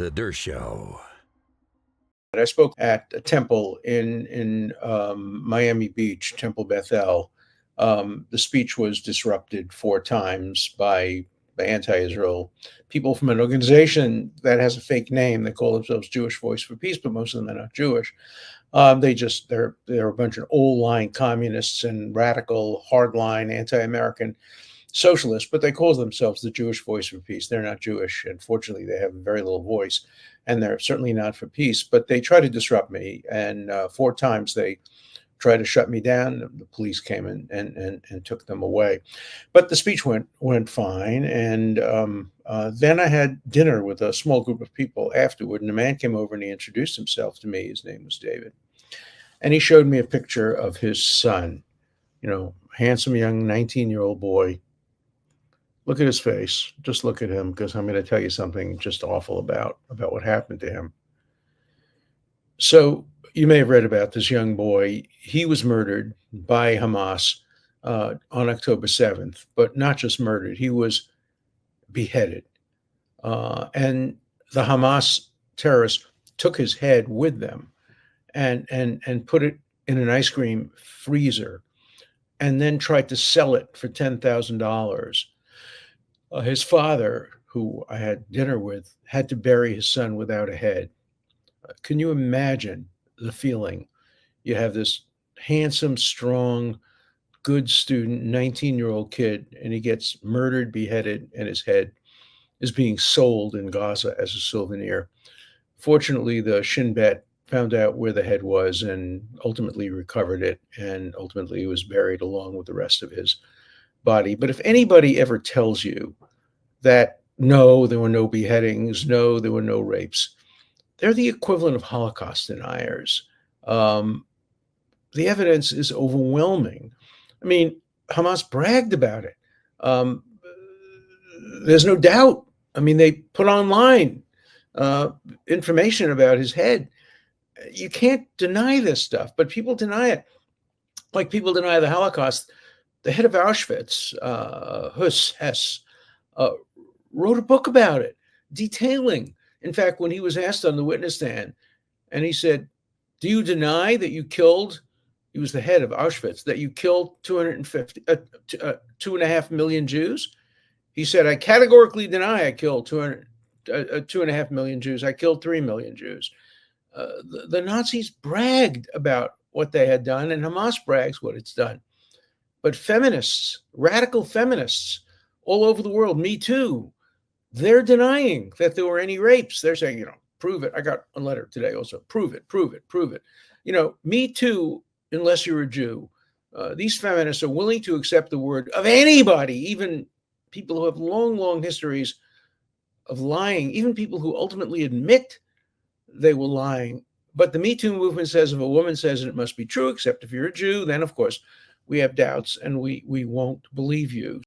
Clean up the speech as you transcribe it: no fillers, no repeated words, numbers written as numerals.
The Dershow. I spoke at a temple in Miami Beach, Temple Bethel. The speech was disrupted 4 times by anti-Israel people from an organization that has a fake name. They call themselves Jewish Voice for Peace, but most of them are not Jewish. They're a bunch of old line communists and radical, hardline, anti-American socialists, but they call themselves the Jewish Voice for Peace. They're not Jewish. Unfortunately, they have very little voice, and they're certainly not for peace. But they try to disrupt me, and 4 times they tried to shut me down. The police came in and took them away. But the speech went fine, and then I had dinner with a small group of people afterward, and a man came over and he introduced himself to me. His name was David, and he showed me a picture of his son. Handsome young 19-year-old boy. Look at his face. Just look at him, because I'm going to tell you something just awful about what happened to him. So you may have read about this young boy. He was murdered by Hamas on October 7th, but not just murdered. He was beheaded. And the Hamas terrorists took his head with them and put it in an ice cream freezer and then tried to sell it for $10,000. His father, who I had dinner with, had to bury his son without a head. Can you imagine the feeling? You have this handsome, strong, good student, 19-year-old kid, and he gets murdered, beheaded, and his head is being sold in Gaza as a souvenir. Fortunately, the Shin Bet found out where the head was and ultimately recovered it, and ultimately he was buried along with the rest of his body. But if anybody ever tells you that no, there were no beheadings, no, there were no rapes, they're the equivalent of Holocaust deniers. The evidence is overwhelming. I mean, Hamas bragged about it. There's no doubt. I mean, they put online information about his head. You can't deny this stuff, but people deny it. Like people deny the Holocaust. The head of Auschwitz, Hess, wrote a book about it, detailing. In fact, when he was asked on the witness stand, and he said, "Do you deny that you killed?" He was the head of Auschwitz, that you killed 2.5 million Jews. He said, "I categorically deny I killed 2.5 million Jews. I killed 3 million Jews." The Nazis bragged about what they had done, and Hamas brags what it's done. But feminists, radical feminists all over the world, Me Too, they're denying that there were any rapes. They're saying, prove it. I got a letter today also. Prove it, prove it, prove it. Me Too, unless you're a Jew. These feminists are willing to accept the word of anybody, even people who have long, long histories of lying, even people who ultimately admit they were lying. But the Me Too movement says if a woman says it, it must be true, except if you're a Jew, then, of course, we have doubts and we won't believe you.